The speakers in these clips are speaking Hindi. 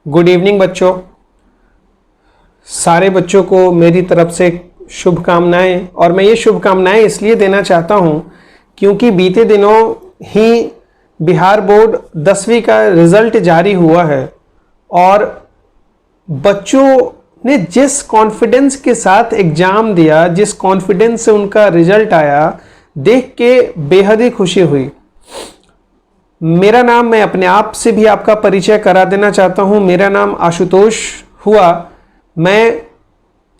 गुड इवनिंग बच्चों। सारे बच्चों को मेरी तरफ से शुभकामनाएं। और मैं ये शुभकामनाएं इसलिए देना चाहता हूं क्योंकि बीते दिनों ही बिहार बोर्ड 10वीं का रिजल्ट जारी हुआ है और बच्चों ने जिस कॉन्फिडेंस के साथ एग्जाम दिया, जिस कॉन्फिडेंस से उनका रिजल्ट आया, देख के बेहद ही खुशी हुई। मेरा नाम, मैं अपने आप से भी आपका परिचय करा देना चाहता हूं। मेरा नाम आशुतोष हुआ। मैं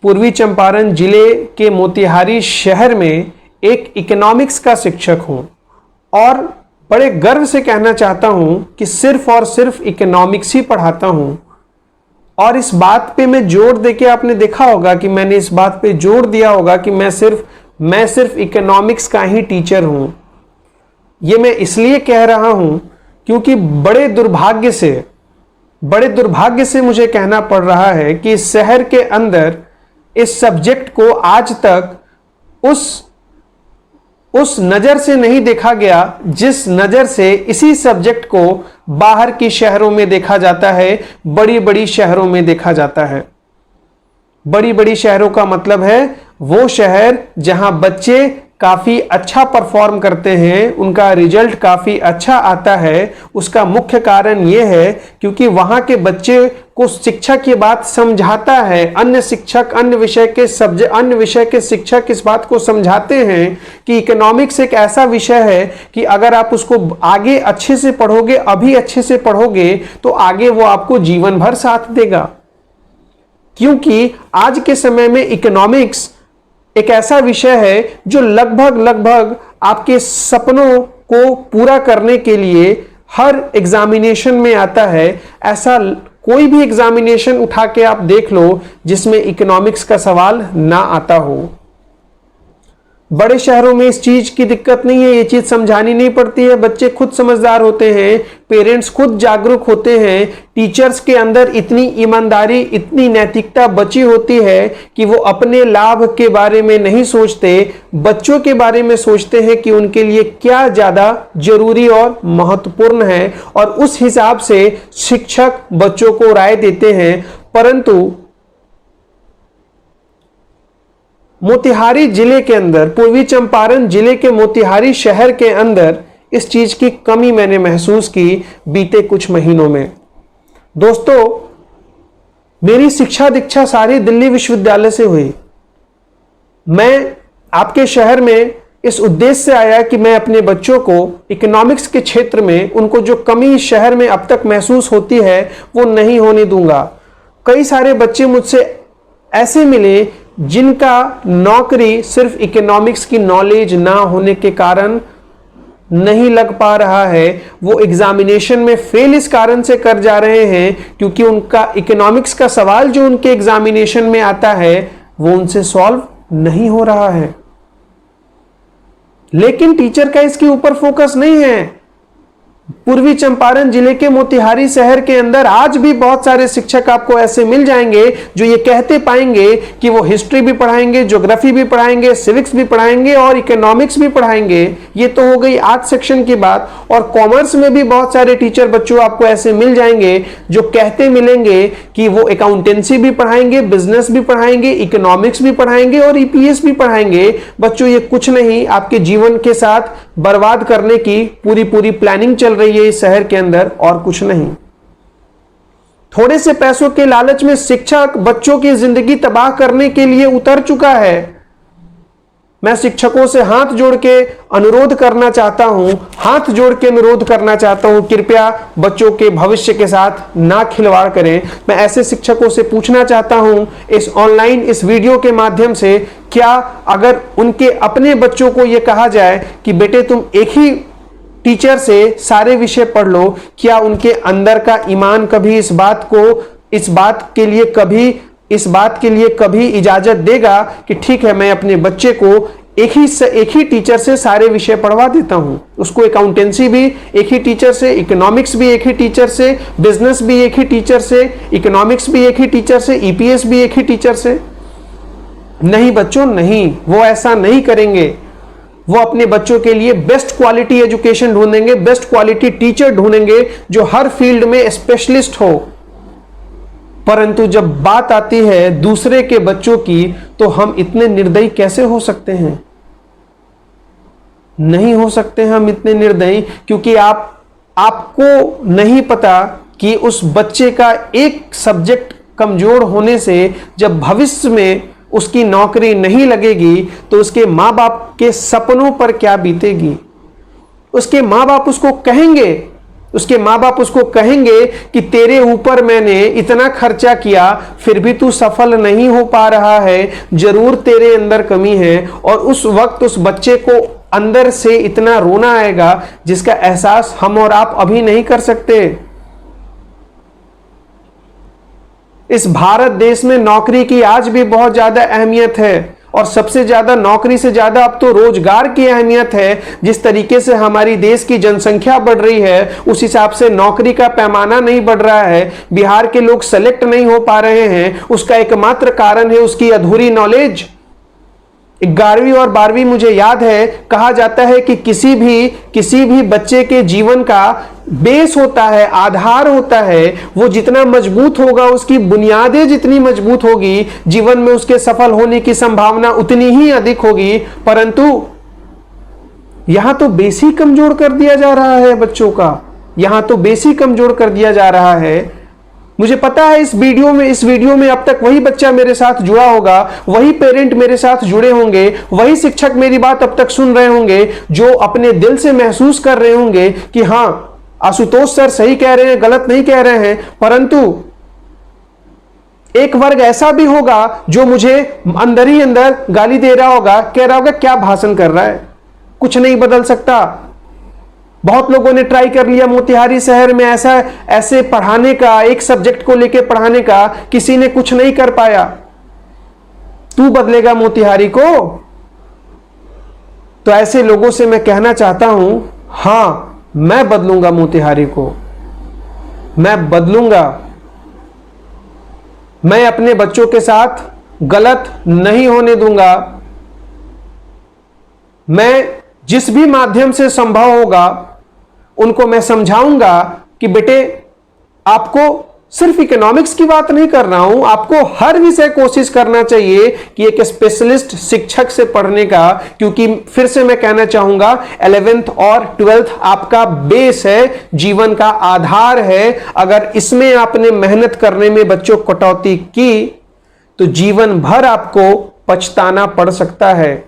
पूर्वी चंपारण जिले के मोतिहारी शहर में एक इकोनॉमिक्स का शिक्षक हूं और बड़े गर्व से कहना चाहता हूं कि सिर्फ और सिर्फ इकोनॉमिक्स ही पढ़ाता हूं। और इस बात पे मैं जोर देके, आपने देखा होगा कि मैंने इस बात पे जोर दिया होगा कि मैं सिर्फ इकोनॉमिक्स का ही टीचर हूं। ये मैं इसलिए कह रहा हूं क्योंकि बड़े दुर्भाग्य से मुझे कहना पड़ रहा है कि इस शहर के अंदर इस सब्जेक्ट को आज तक उस नजर से नहीं देखा गया जिस नजर से इसी सब्जेक्ट को बाहर की शहरों में देखा जाता है, बड़ी बड़ी शहरों में देखा जाता है। बड़ी बड़ी शहरों का मतलब है वो शहर जहां बच्चे काफी अच्छा परफॉर्म करते हैं, उनका रिजल्ट काफी अच्छा आता है। उसका मुख्य कारण यह है क्योंकि वहां के बच्चे को शिक्षक ये बात समझाता है। अन्य विषय के शिक्षक इस बात को समझाते हैं कि इकोनॉमिक्स एक ऐसा विषय है कि अगर आप उसको आगे अच्छे से पढ़ोगे, अभी अच्छे से पढ़ोगे, तो आगे वो आपको जीवन भर साथ देगा। क्योंकि आज के समय में इकोनॉमिक्स एक ऐसा विषय है जो लगभग आपके सपनों को पूरा करने के लिए हर एग्जामिनेशन में आता है। ऐसा कोई भी एग्जामिनेशन उठा के आप देख लो जिसमें इकोनॉमिक्स का सवाल ना आता हो। बड़े शहरों में इस चीज की दिक्कत नहीं है, ये चीज समझानी नहीं पड़ती है। बच्चे खुद समझदार होते हैं, पेरेंट्स खुद जागरूक होते हैं, टीचर्स के अंदर इतनी ईमानदारी, इतनी नैतिकता बची होती है कि वो अपने लाभ के बारे में नहीं सोचते, बच्चों के बारे में सोचते हैं कि उनके लिए क्या ज्यादा जरूरी और महत्वपूर्ण है, और उस हिसाब से शिक्षक बच्चों को राय देते हैं। परंतु मोतिहारी जिले के अंदर, पूर्वी चंपारण जिले के मोतिहारी शहर के अंदर इस चीज की कमी मैंने महसूस की बीते कुछ महीनों में। दोस्तों, मेरी शिक्षा दीक्षा सारी दिल्ली विश्वविद्यालय से हुई। मैं आपके शहर में इस उद्देश्य से आया कि मैं अपने बच्चों को इकोनॉमिक्स के क्षेत्र में उनको जो कमी इस शहर में अब तक महसूस होती है वो नहीं होने दूंगा। कई सारे बच्चे मुझसे ऐसे मिले जिनका नौकरी सिर्फ इकोनॉमिक्स की नॉलेज ना होने के कारण नहीं लग पा रहा है। वो एग्जामिनेशन में फेल इस कारण से कर जा रहे हैं क्योंकि उनका इकोनॉमिक्स का सवाल जो उनके एग्जामिनेशन में आता है वो उनसे सॉल्व नहीं हो रहा है। लेकिन टीचर का इसके ऊपर फोकस नहीं है। पूर्वी चंपारण जिले के मोतिहारी शहर के अंदर आज भी बहुत सारे शिक्षक आपको ऐसे मिल जाएंगे जो ये कहते पाएंगे कि वो हिस्ट्री भी पढ़ाएंगे, ज्योग्राफी भी पढ़ाएंगे, सिविक्स भी पढ़ाएंगे और इकोनॉमिक्स भी पढ़ाएंगे। ये तो हो गई आर्ट सेक्शन की बात। और कॉमर्स में भी बहुत सारे टीचर बच्चों आपको ऐसे मिल जाएंगे जो कहते मिलेंगे कि वो अकाउंटेंसी भी पढ़ाएंगे, बिजनेस भी पढ़ाएंगे, इकोनॉमिक्स भी पढ़ाएंगे और ईपीएस भी पढ़ाएंगे। बच्चों, ये कुछ नहीं, आपके जीवन के साथ बर्बाद करने की पूरी प्लानिंग चल रही है इस शहर के अंदर, और कुछ नहीं। थोड़े से पैसों के लालच में शिक्षक बच्चों की जिंदगी तबाह करने के लिए उतर चुका है। मैं शिक्षकों से हाथ जोड़ के अनुरोध करना चाहता हूं, कृपया बच्चों के भविष्य के साथ ना खिलवाड़ करें। मैं ऐसे शिक्षकों से पूछना चाहता हूं इस ऑनलाइन, इस वीडियो के माध्यम से, क्या अगर उनके अपने बच्चों को यह कहा जाए कि बेटे तुम एक ही टीचर से सारे विषय पढ़ लो, क्या उनके अंदर का ईमान कभी इस बात के लिए कभी इजाजत देगा कि ठीक है, मैं अपने बच्चे को एक ही टीचर से सारे विषय पढ़वा देता हूं, उसको अकाउंटेंसी भी एक ही टीचर से, इकोनॉमिक्स भी एक ही टीचर से, बिजनेस भी एक ही टीचर से, इकोनॉमिक्स भी एक ही टीचर से, ईपीएस भी एक ही टीचर से? नहीं बच्चों, नहीं, वो ऐसा नहीं करेंगे। वो अपने बच्चों के लिए बेस्ट क्वालिटी एजुकेशन ढूंढेंगे, बेस्ट क्वालिटी टीचर ढूंढेंगे जो हर फील्ड में स्पेशलिस्ट हो। परंतु जब बात आती है दूसरे के बच्चों की तो हम इतने निर्दयी कैसे हो सकते हैं? नहीं हो सकते हम इतने निर्दयी, क्योंकि आपको नहीं पता कि उस बच्चे का एक सब्जेक्ट कमजोर होने से जब भविष्य में उसकी नौकरी नहीं लगेगी तो उसके माँ बाप के सपनों पर क्या बीतेगी। उसके माँ बाप उसको कहेंगे कि तेरे ऊपर मैंने इतना खर्चा किया फिर भी तू सफल नहीं हो पा रहा है, जरूर तेरे अंदर कमी है। और उस वक्त उस बच्चे को अंदर से इतना रोना आएगा जिसका एहसास हम और आप अभी नहीं कर सकते। इस भारत देश में नौकरी की आज भी बहुत ज्यादा अहमियत है, और सबसे ज्यादा नौकरी से ज्यादा अब तो रोजगार की अहमियत है। जिस तरीके से हमारी देश की जनसंख्या बढ़ रही है उस हिसाब से नौकरी का पैमाना नहीं बढ़ रहा है। बिहार के लोग सेलेक्ट नहीं हो पा रहे हैं, उसका एकमात्र कारण है उसकी अधूरी नॉलेज। 11वीं और 12वीं मुझे याद है, कहा जाता है कि किसी भी बच्चे के जीवन का बेस होता है, आधार होता है, वो जितना मजबूत होगा, उसकी बुनियादें जितनी मजबूत होगी, जीवन में उसके सफल होने की संभावना उतनी ही अधिक होगी। परंतु यहां तो बेस ही कमजोर कर दिया जा रहा है बच्चों का, यहां तो बेस ही कमजोर कर दिया जा रहा है। मुझे पता है इस वीडियो में अब तक वही बच्चा मेरे साथ जुड़ा होगा, वही पेरेंट मेरे साथ जुड़े होंगे, वही शिक्षक मेरी बात अब तक सुन रहे होंगे, जो अपने दिल से महसूस कर रहे होंगे कि हां आशुतोष सर सही कह रहे हैं, गलत नहीं कह रहे हैं। परंतु एक वर्ग ऐसा भी होगा जो मुझे अंदर ही अंदर गाली दे रहा होगा, कह रहा होगा क्या भाषण कर रहा है, कुछ नहीं बदल सकता। बहुत लोगों ने ट्राई कर लिया मोतिहारी शहर में ऐसे पढ़ाने का, एक सब्जेक्ट को लेकर पढ़ाने का, किसी ने कुछ नहीं कर पाया। तू बदलेगा मोतिहारी को? तो ऐसे लोगों से मैं कहना चाहता हूं, हां मैं बदलूंगा मोतिहारी को, मैं बदलूंगा। मैं अपने बच्चों के साथ गलत नहीं होने दूंगा। मैं जिस भी माध्यम से संभव होगा उनको मैं समझाऊंगा कि बेटे आपको सिर्फ इकोनॉमिक्स की बात नहीं कर रहा हूं, आपको हर विषय कोशिश करना चाहिए कि एक स्पेशलिस्ट शिक्षक से पढ़ने का, क्योंकि फिर से मैं कहना चाहूंगा 11th और 12th आपका बेस है, जीवन का आधार है। अगर इसमें आपने मेहनत करने में बच्चों कटौती की तो जीवन भर आपको पछताना पड़ सकता है।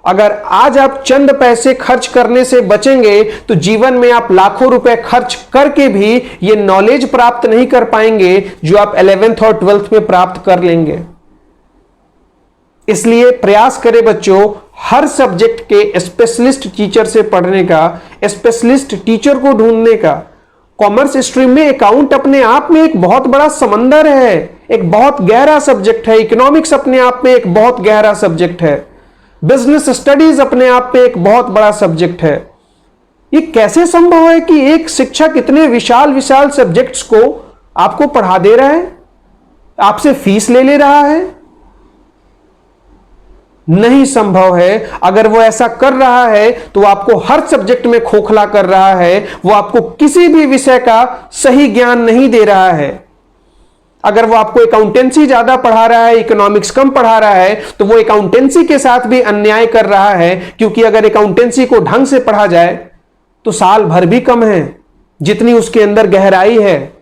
अगर आज आप चंद पैसे खर्च करने से बचेंगे तो जीवन में आप लाखों रुपए खर्च करके भी ये नॉलेज प्राप्त नहीं कर पाएंगे जो आप 11th और 12th में प्राप्त कर लेंगे। इसलिए प्रयास करें बच्चों हर सब्जेक्ट के स्पेशलिस्ट टीचर से पढ़ने का, स्पेशलिस्ट टीचर को ढूंढने का। कॉमर्स स्ट्रीम में अकाउंट अपने आप में एक बहुत बड़ा समंदर है, एक बहुत गहरा सब्जेक्ट है। इकोनॉमिक्स अपने आप में एक बहुत गहरा सब्जेक्ट है। बिजनेस स्टडीज अपने आप में एक बहुत बड़ा सब्जेक्ट है। ये कैसे संभव है कि एक शिक्षक इतने विशाल सब्जेक्ट्स को आपको पढ़ा दे रहा है, आपसे फीस ले रहा है? नहीं संभव है। अगर वो ऐसा कर रहा है तो आपको हर सब्जेक्ट में खोखला कर रहा है, वो आपको किसी भी विषय का सही ज्ञान नहीं दे रहा है। अगर वो आपको अकाउंटेंसी ज्यादा पढ़ा रहा है, इकोनॉमिक्स कम पढ़ा रहा है, तो वो अकाउंटेंसी के साथ भी अन्याय कर रहा है, क्योंकि अगर अकाउंटेंसी को ढंग से पढ़ा जाए तो साल भर भी कम है जितनी उसके अंदर गहराई है,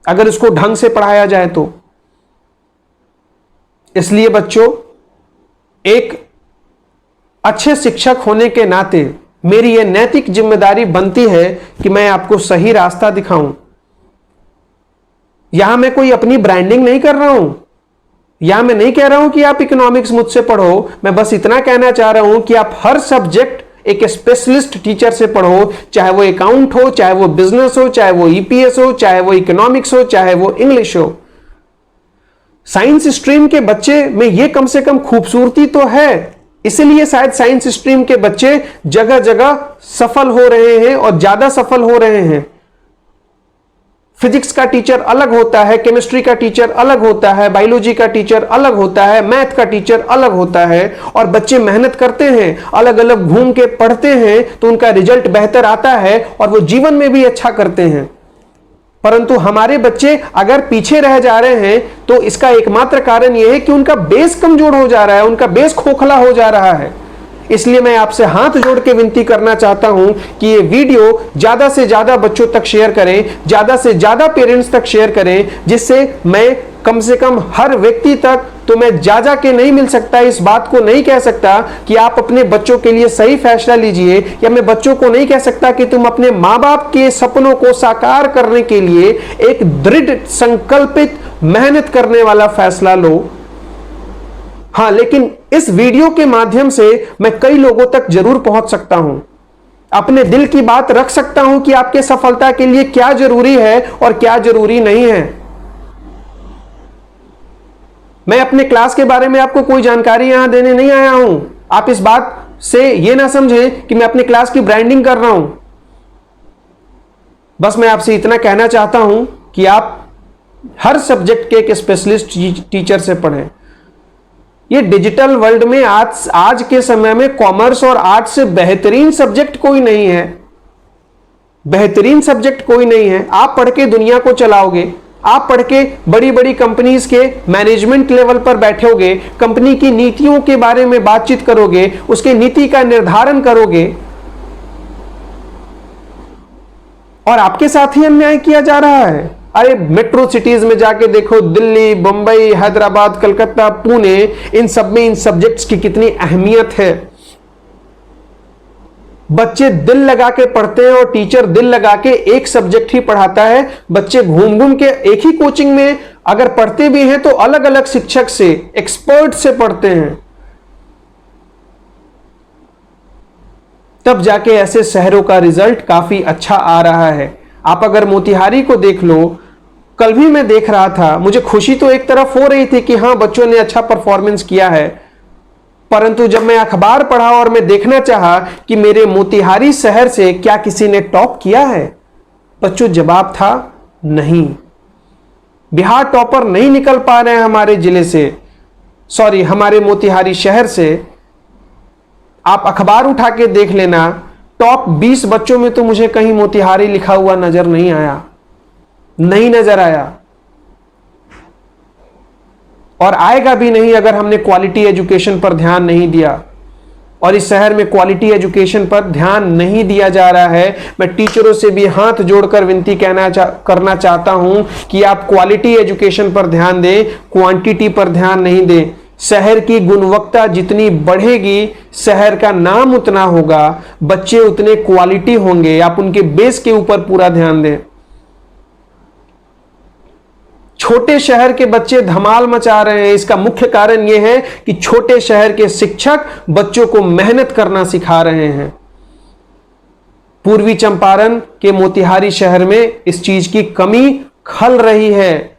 अगर उसको ढंग से पढ़ाया जाए तो। इसलिए बच्चों एक अच्छे शिक्षक होने के नाते मेरी यह नैतिक जिम्मेदारी बनती है कि मैं आपको सही रास्ता दिखाऊं। यहां मैं कोई अपनी ब्रांडिंग नहीं कर रहा हूं, यहां मैं नहीं कह रहा हूं कि आप इकोनॉमिक्स मुझसे पढ़ो। मैं बस इतना कहना चाह रहा हूं कि आप हर सब्जेक्ट एक स्पेशलिस्ट टीचर से पढ़ो, चाहे वो अकाउंट हो, चाहे वो बिजनेस हो, चाहे वो ईपीएस हो, चाहे वो इकोनॉमिक्स हो, चाहे वो इंग्लिश हो। साइंस स्ट्रीम के बच्चे में ये कम से कम खूबसूरती तो है, इसलिए शायद साइंस स्ट्रीम के बच्चे जगह जगह सफल हो रहे हैं और ज्यादा सफल हो रहे हैं। फिजिक्स का टीचर अलग होता है, केमिस्ट्री का टीचर अलग होता है, बायोलॉजी का टीचर अलग होता है, मैथ का टीचर अलग होता है, और बच्चे मेहनत करते हैं, अलग अलग घूम के पढ़ते हैं तो उनका रिजल्ट बेहतर आता है और वो जीवन में भी अच्छा करते हैं। परंतु हमारे बच्चे अगर पीछे रह जा रहे हैं तो इसका एकमात्र कारण यह है कि उनका बेस कमजोर हो जा रहा है, उनका बेस खोखला हो जा रहा है। इसलिए मैं आपसे हाथ जोड़ के विनती करना चाहता हूं कि ये वीडियो ज्यादा से ज्यादा बच्चों तक शेयर करें, ज्यादा से ज्यादा पेरेंट्स तक शेयर करें, जिससे मैं कम से कम हर व्यक्ति तक, तो मैं जा के नहीं मिल सकता, इस बात को नहीं कह सकता कि आप अपने बच्चों के लिए सही फैसला लीजिए, या मैं बच्चों को नहीं कह सकता कि तुम अपने मां बाप के सपनों को साकार करने के लिए एक दृढ़ संकल्पित मेहनत करने वाला फैसला लो। हां, लेकिन इस वीडियो के माध्यम से मैं कई लोगों तक जरूर पहुंच सकता हूं, अपने दिल की बात रख सकता हूं कि आपके सफलता के लिए क्या जरूरी है और क्या जरूरी नहीं है। मैं अपने क्लास के बारे में आपको कोई जानकारी यहां देने नहीं आया हूं। आप इस बात से यह ना समझें कि मैं अपनी क्लास की ब्रांडिंग कर रहा हूं। बस मैं आपसे इतना कहना चाहता हूं कि आप हर सब्जेक्ट के एक स्पेशलिस्ट टीचर से पढ़ें। ये डिजिटल वर्ल्ड में आज के समय में कॉमर्स और आर्ट से बेहतरीन सब्जेक्ट कोई नहीं है, बेहतरीन सब्जेक्ट कोई नहीं है। आप पढ़ के दुनिया को चलाओगे, आप पढ़ के बड़ी बड़ी कंपनीज के मैनेजमेंट लेवल पर बैठोगे, कंपनी की नीतियों के बारे में बातचीत करोगे, उसके नीति का निर्धारण करोगे, और आपके साथ ही अन्याय किया जा रहा है। अरे मेट्रो सिटीज में जाके देखो, दिल्ली, बंबई, हैदराबाद, कलकत्ता, पुणे, इन सब में इन सब्जेक्ट्स की कितनी अहमियत है। बच्चे दिल लगा के पढ़ते हैं और टीचर दिल लगा के एक सब्जेक्ट ही पढ़ाता है। बच्चे घूम घूम के एक ही कोचिंग में अगर पढ़ते भी हैं तो अलग अलग शिक्षक से, एक्सपर्ट से पढ़ते हैं। तब जाके ऐसे शहरों का रिजल्ट काफी अच्छा आ रहा है। आप अगर मोतिहारी को देख लो, कल भी मैं देख रहा था, मुझे खुशी तो एक तरफ हो रही थी कि हां बच्चों ने अच्छा परफॉर्मेंस किया है, परंतु जब मैं अखबार पढ़ा और मैं देखना चाहा कि मेरे मोतिहारी शहर से क्या किसी ने टॉप किया है, बच्चों जवाब था नहीं। बिहार टॉपर नहीं निकल पा रहे हैं हमारे जिले से, सॉरी हमारे मोतिहारी शहर से। आप अखबार उठा के देख लेना, टॉप 20 बच्चों में तो मुझे कहीं मोतिहारी लिखा हुआ नजर नहीं आया, नहीं नजर आया, और आएगा भी नहीं अगर हमने क्वालिटी एजुकेशन पर ध्यान नहीं दिया। और इस शहर में क्वालिटी एजुकेशन पर ध्यान नहीं दिया जा रहा है। मैं टीचरों से भी हाथ जोड़कर विनती करना चाहता हूं कि आप क्वालिटी एजुकेशन पर ध्यान दें, क्वांटिटी पर ध्यान नहीं दें। शहर की गुणवत्ता जितनी बढ़ेगी, शहर का नाम उतना होगा, बच्चे उतने क्वालिटी होंगे। आप उनके बेस के ऊपर पूरा ध्यान दें। छोटे शहर के बच्चे धमाल मचा रहे हैं, इसका मुख्य कारण यह है कि छोटे शहर के शिक्षक बच्चों को मेहनत करना सिखा रहे हैं। पूर्वी चंपारण के मोतिहारी शहर में इस चीज की कमी खल रही है।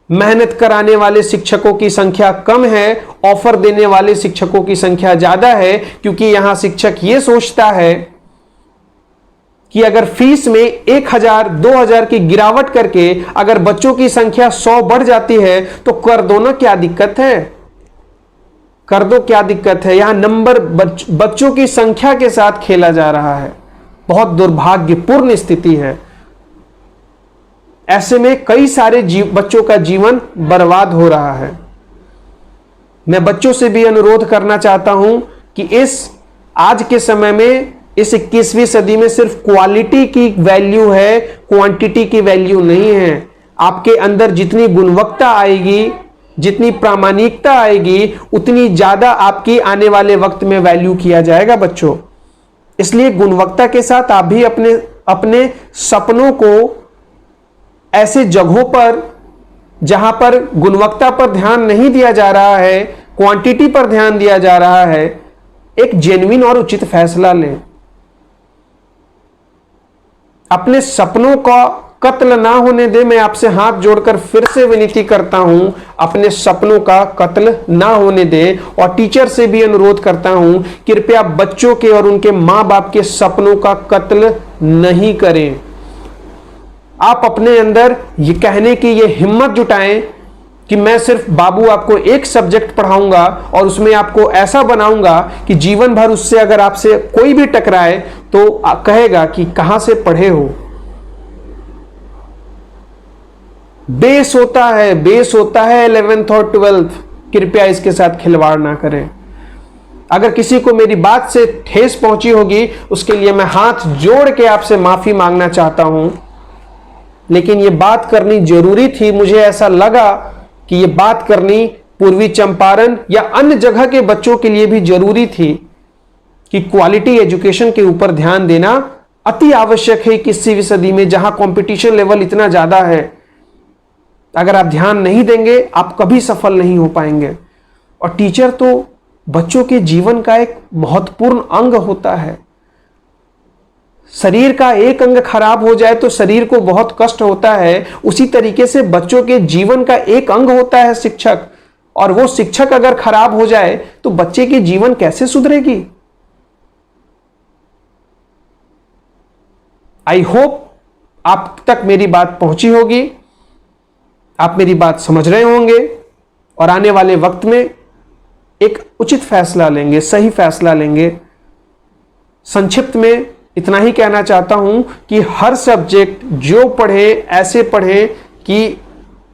मेहनत कराने वाले शिक्षकों की संख्या कम है, ऑफर देने वाले शिक्षकों की संख्या ज्यादा है, क्योंकि यहां शिक्षक यह सोचता है कि अगर फीस में 1000, 2000 की गिरावट करके अगर बच्चों की संख्या 100 बढ़ जाती है तो कर दो ना, क्या दिक्कत है, कर दो, क्या दिक्कत है। यहां नंबर बच्चों की संख्या के साथ खेला जा रहा है। बहुत दुर्भाग्यपूर्ण स्थिति है। ऐसे में कई सारे बच्चों का जीवन बर्बाद हो रहा है। मैं बच्चों से भी अनुरोध करना चाहता हूं कि इस आज के समय में, इस 21वीं सदी में सिर्फ क्वालिटी की वैल्यू है, क्वांटिटी की वैल्यू नहीं है। आपके अंदर जितनी गुणवत्ता आएगी, जितनी प्रामाणिकता आएगी, उतनी ज्यादा आपकी आने वाले वक्त में वैल्यू किया जाएगा बच्चों। इसलिए गुणवत्ता के साथ आप भी अपने सपनों को ऐसे जगहों पर जहां पर गुणवत्ता पर ध्यान नहीं दिया जा रहा है, क्वांटिटी पर ध्यान दिया जा रहा है, एक जेन्युइन और उचित फैसला लें। अपने सपनों का कत्ल ना होने दे। मैं आपसे हाथ जोड़कर फिर से विनती करता हूं, अपने सपनों का कत्ल ना होने दे। और टीचर से भी अनुरोध करता हूं, कृपया बच्चों के और उनके मां बाप के सपनों का कत्ल नहीं करें। आप अपने अंदर ये कहने की ये हिम्मत जुटाएं कि मैं सिर्फ बाबू आपको एक सब्जेक्ट पढ़ाऊंगा और उसमें आपको ऐसा बनाऊंगा कि जीवन भर उससे अगर आपसे कोई भी टकराए तो कहेगा कि कहां से पढ़े हो। बेस होता है 11th और 12th। कृपया इसके साथ खिलवाड़ ना करें। अगर किसी को मेरी बात से ठेस पहुंची होगी उसके लिए मैं हाथ जोड़ के आपसे माफी मांगना चाहता हूं, लेकिन यह बात करनी जरूरी थी। मुझे ऐसा लगा कि यह बात करनी पूर्वी चंपारण या अन्य जगह के बच्चों के लिए भी जरूरी थी कि क्वालिटी एजुकेशन के ऊपर ध्यान देना अति आवश्यक है 21वीं सदी में, जहां कंपटीशन लेवल इतना ज्यादा है। अगर आप ध्यान नहीं देंगे आप कभी सफल नहीं हो पाएंगे। और टीचर तो बच्चों के जीवन का एक महत्वपूर्ण अंग होता है। शरीर का एक अंग खराब हो जाए तो शरीर को बहुत कष्ट होता है, उसी तरीके से बच्चों के जीवन का एक अंग होता है शिक्षक। और वो शिक्षक अगर खराब हो जाए तो बच्चे की जीवन कैसे सुधरेगी। आई होप आप तक मेरी बात पहुंची होगी, आप मेरी बात समझ रहे होंगे और आने वाले वक्त में एक उचित फैसला लेंगे, सही फैसला लेंगे। संक्षिप्त में इतना ही कहना चाहता हूं कि हर सब्जेक्ट जो पढ़े ऐसे पढ़े कि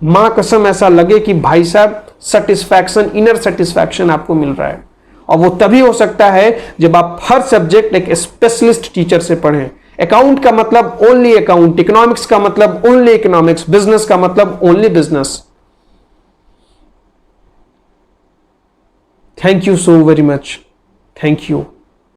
मां कसम ऐसा लगे कि भाई साहब सेटिस्फैक्शन, इनर सेटिस्फैक्शन आपको मिल रहा है। और वो तभी हो सकता है जब आप हर सब्जेक्ट एक स्पेशलिस्ट टीचर से पढ़ें। अकाउंट का मतलब ओनली अकाउंट, इकोनॉमिक्स का मतलब ओनली इकोनॉमिक्स, बिजनेस का मतलब only business. Thank you so very much. Thank you.